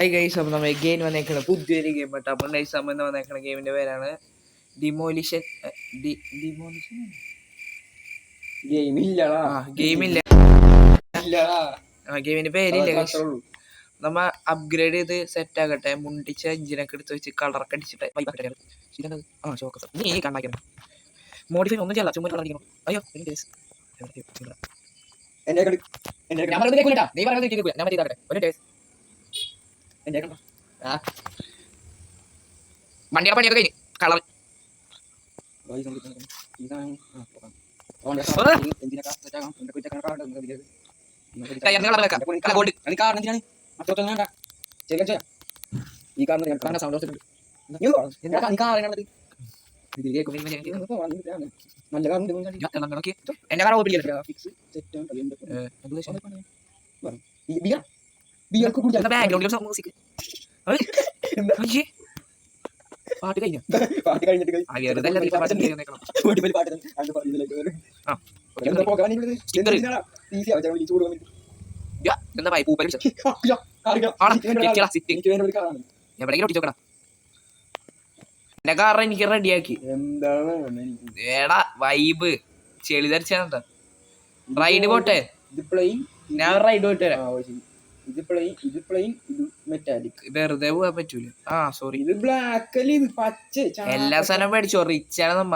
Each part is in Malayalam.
ഹായ് ഗൈസ്, അപ്പോൾ നമ്മൾ ഗെയിം വന്നേക്കണ പുതിയൊരു ഗെയിം കേട്ടോ. അപ്പോൾ ഗൈസ് നമ്മൾ വന്നേക്കണ ഗെയിമിൻ്റെ പേരാണ് ഡിമോലിഷൻ. ഗെയിമില്ല, ഗെയിമിൻ്റെ പേരില്ല ഗൈസ്. നമ്മ അപ്ഗ്രേഡ് ചെയ്ത് സെറ്റ് ആകട്ടെ. മുണ്ടിച്ച എഞ്ചിനൊക്കെ എടുത്ത് വെച്ച് കളറൊക്കെ അടിച്ചിട്ട് നീ കണ്ടാക്കണം. മോഡിഫൈ ഒന്നും ചെയ്യല്ല, ചുമ്മാ കളറിക്കണം. അയ്യോ വണ്ടിയുടെ പണിയൊക്കെ കഴിഞ്ഞ് കളർ പാട്ട് കഴിഞ്ഞു. എന്റെ കാർ എനിക്ക് റെഡിയാക്കി. ഏടാ വൈബ് ചെളി ധരിച്ചാ റൈഡ് പോട്ടെ. ഞാൻ റൈഡ് പോയിട്ട് വരാം. വെറുതെ പോകാൻ പറ്റൂല. സോറി, ഇത് ബ്ലാക്ക് അല്ലേ, ഇത് പച്ച. എല്ലാ സാധനവും മേടിച്ചോ, റിച്ചാണ് നമ്മ.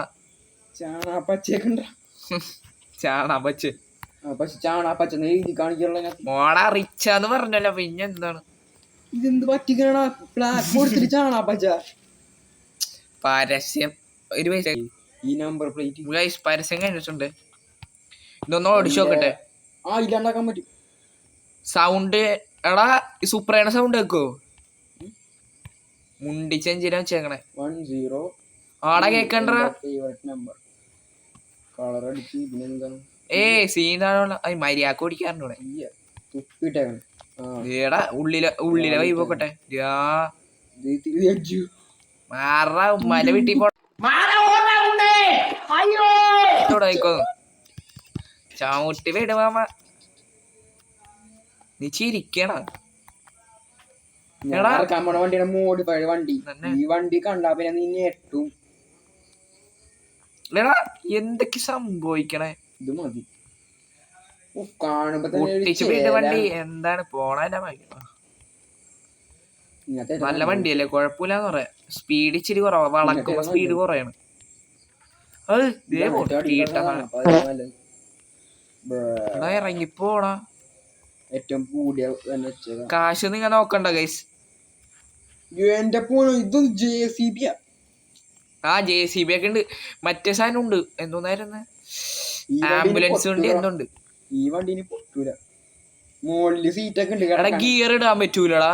മോടാ റിച്ചാന്ന് പറഞ്ഞല്ലോ, പിന്നെ എന്താണ് ഇതെന്ത് പറ്റിക്കണ ബ്ലാക്ക് കൊടുത്തിട്ട് ചാണാപ്പച്ച പരസ്യം. ഒരു പൈസ ഈ നമ്പർ പ്ലേറ്റ് പരസ്യം കഴിഞ്ഞിട്ടുണ്ട്. ഇതൊന്ന് ഓടിച്ചു നോക്കട്ടെ. ഇല്ലാണ്ടാക്കാൻ പറ്റും. സൗണ്ട് എടാ സൂപ്പറാണ്. സൗണ്ട് വെക്കോ? മുണ്ടിച്ച എഞ്ചിനാ വെച്ചേക്കണേ. 10 ആടാ കേക്കണ്ട. സീനാണോ മര്യാദക്ക് ഓടിക്കാറുണ്ടോ? ഏടാ ഉള്ളിലെ വൈബ് നോക്കട്ടെ. മാറാ മല വിട്ടി പോയിക്കോ. ചാമുട്ടി വിടുമാമ. നീ ചിരിക്കണ വണ്ടിയുടെ മോഡിഫൈഡ് വണ്ടി. ഈ വണ്ടി കണ്ടാ പിന്നെ നീ ഞെട്ടും. എന്തൊക്കെ സംഭവിക്കണേ. ഇത് മതി കാണുമ്പോ വണ്ടി എന്താണ് പോണല്ല. നല്ല വണ്ടിയല്ലേ, കുഴപ്പമില്ലാന്ന് പറയാ. സ്പീഡ് ഇച്ചിരി കുറവാ, വളക്കുമ്പോ സ്പീഡ് കുറയാണ്. അത് ഇറങ്ങിപ്പോണാ. ഏറ്റവും കൂടിയ കാശ് നിങ്ങ നോക്കണ്ട ഗൈസ്. എന്റെ പോണോ, ഇത് JCB. JCB ഒക്കെ ഉണ്ട്. മറ്റേ സാധനം ഉണ്ട്, എന്തോന്നായിരുന്നു, ആംബുലൻസ് വണ്ടി എന്തുണ്ട്. ഈ വണ്ടിന് പൊട്ടൂല. മോളില് സീറ്റൊക്കെ ഉണ്ട്. ഗിയർ ഇടാൻ പറ്റൂലടാ.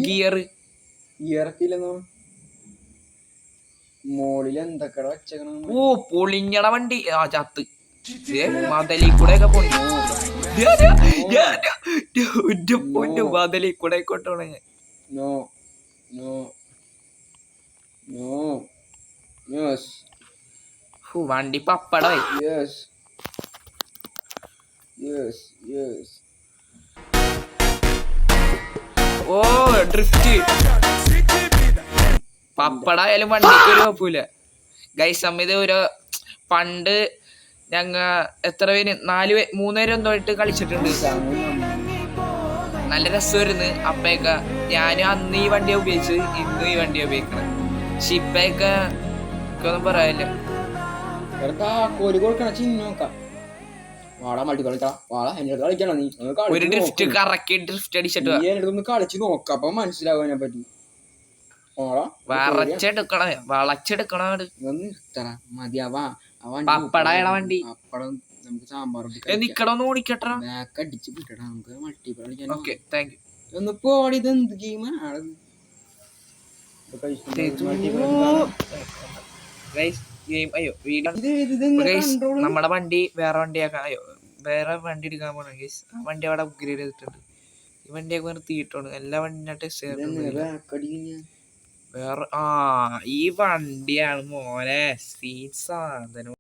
ഗിയറൊക്കെ ഇല്ലെന്നോ. മോളിൽ എന്തൊക്കെ വെച്ചേക്കണം. പൊളിഞ്ഞട വണ്ടി. ചത്ത് മതലി കൂടെ ഒക്കെ പോയി. മതലി കൂടെ കൊണ്ടോണ. വണ്ടി പപ്പടായി. ഡ്രിഫ്റ്റ് പപ്പടായാലും വണ്ടിക്ക് ഒരു കുഴപ്പമില്ല ഗൈസ്. ഇത് ഒരു പണ്ട് ഞങ്ങ എത്ര പേര് 3 പേര് എന്തോയിട്ട് കളിച്ചിട്ടുണ്ട്. നല്ല രസമായിരുന്നു അപ്പയൊക്കെ. ഞാനും അന്ന് ഈ വണ്ടിയാണ് ഉപയോഗിച്ചത്, ഇന്നും ഈ വണ്ടിയാണ് ഉപയോഗിക്കണം. പക്ഷെ ഇപ്പൊക്കെ ഒന്നും പറയാനില്ല. ഒരു ഡ്രിഫ്റ്റ് കറക്കി ഡ്രിഫ്റ്റ് അടിച്ചിട്ട് കളിച്ച് നോക്കാം, അപ്പൊ മനസ്സിലാവാനെ പറ്റി. വളച്ചെടുക്കണ മതിയാവാ. പപ്പടയുടെ വണ്ടി നമുക്ക് സാമ്പാർ നിക്കടൊന്ന് ഓടിക്കട്ടാ. അടിച്ച് കിട്ടണം നമുക്ക്. മൾട്ടിപ്ലേ കളിക്കാൻ. Okay, thank you. ഒന്ന് പോടി. ഇത് എന്ത് ഗെയിമാണ്? നമ്മുടെ വണ്ടി വേറെ വണ്ടിയാക്കാം. വേറെ വണ്ടി എടുക്കാൻ പോണ ഗൈസ്. ആ വണ്ടി അവിടെ അപ്ഗ്രേഡ് ചെയ്തിട്ടുണ്ട്. ഈ വണ്ടിയൊക്കെ നിർത്തിയിട്ടാണ്. എല്ലാ വണ്ടിയും ടെസ്റ്റ് ചെയ്തിട്ടുണ്ട്. വേറെ ഈ വണ്ടിയാണ് മോനെ സീൻ സാധനം.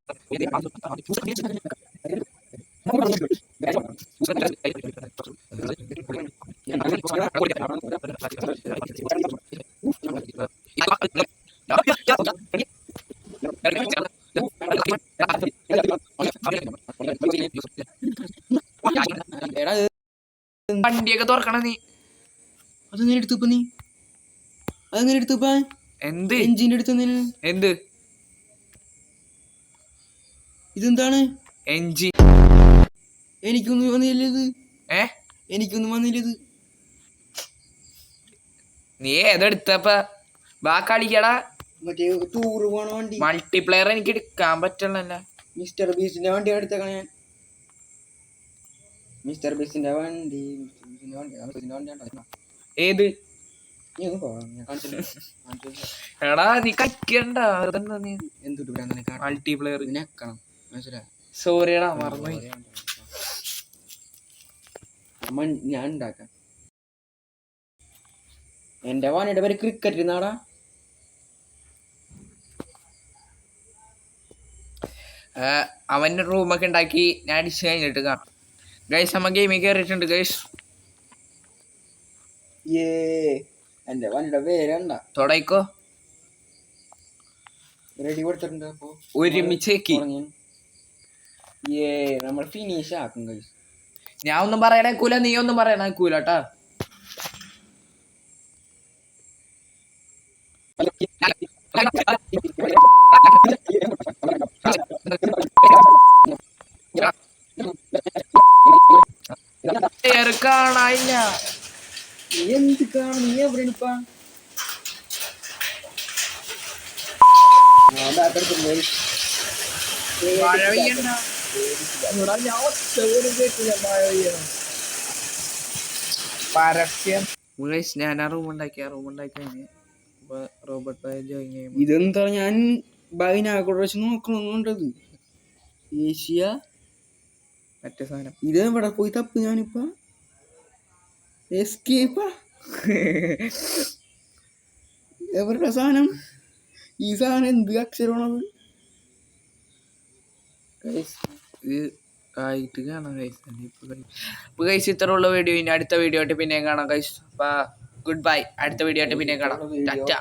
എടാ വണ്ടിയൊക്കെ തുറക്കണ നീ. അതെങ്ങനെ എടുത്തപ്പ നീ? അതെങ്ങനെ എടുത്തപ്പ? എന്ത് എഞ്ചിന്റെ അടുത്ത് എന്ത് ഇതെന്താണ്? എൻജിൻ. എനിക്കൊന്നും വന്നില്ല ഇത്. എനിക്കൊന്നും വന്നില്ല ഇത്. നീ ഏതെടുത്തപ്പ? ബാ കളിക്കടാ. മറ്റേ ടൂർ പോണ വണ്ടി മൾട്ടിപ്ലെയർ എനിക്ക് എടുക്കാൻ പറ്റണല്ല. മിസ്റ്റർ ബീസിന്റെ വണ്ടി എടുത്തേക്കണ ഞാൻ. മിസ്റ്റർ ബീസിന്റെ വണ്ടി ഏത്? എടാ നീ കളിക്കണ്ട. മൾട്ടിപ്ലെയർ നെക്കണം മനസ്സിലായി. സോറിയടാ മറന്നു. ഞാൻ ഉണ്ടാക്കാം. എന്റെ വാണിയുടെ പേര് ക്രിക്കറ്റ് നാടാ. അവന്റെ റൂമൊക്കെ ഉണ്ടാക്കി ഞാൻ അടിച്ചു കഴിഞ്ഞിട്ട് കാണാം. ഗൈസ് നമ്മ ഗെയിമിൽ കയറിയിട്ടുണ്ട് ഗൈസ്. എന്റെ വാണിയുടെ പേരണ്ട തുടങ്ങിക്കോ. റെഡി കൊടുത്തിട്ടുണ്ട്. അപ്പൊ ഒരുമിച്ചേക്ക് നമ്മൾ ഫിനിഷ് ആക്കും ഗൈസ്. ഞാൻ ഒന്നും പറയണേക്കൂല, നീ ഒന്നും പറയണേക്കൂല കേട്ടാ. കാണാനില്ല. എന്ത് കാണും? നീ എവിടെയാണിപ്പ? മഴ പെയ്യണ്ട. പരസ്യം. ഞാൻ ആ റൂം ഉണ്ടാക്കി റോബർട്ട് ജോയിൻ ചെയ്യും. ഇതെന്താ? ഞാൻ ബൈനാക്കൂടെ വെച്ച് നോക്കണോണ്ടത് ഏഷ്യ മറ്റേ സാധനം. ഇത് എവിടെ പോയി തപ്പ്? ഞാനിപ്പ എസ്കേപ്പാ. എവരുടെ സാധനം? ഈ സാധനം എന്ത് അക്ഷരമാണത്? ഇത് ആയിട്ട് കാണാം ഗൈസ്. ഇപ്പൊ ഗൈസ് ഇത്രയുള്ള വീഡിയോ. ഇനി അടുത്ത വീഡിയോ ആയിട്ട് പിന്നെയും കാണാം ഗൈസ്. Good bye. അടുത്ത വീഡിയോ ആയിട്ട് പിന്നെയും കാണാം. ടാറ്റ.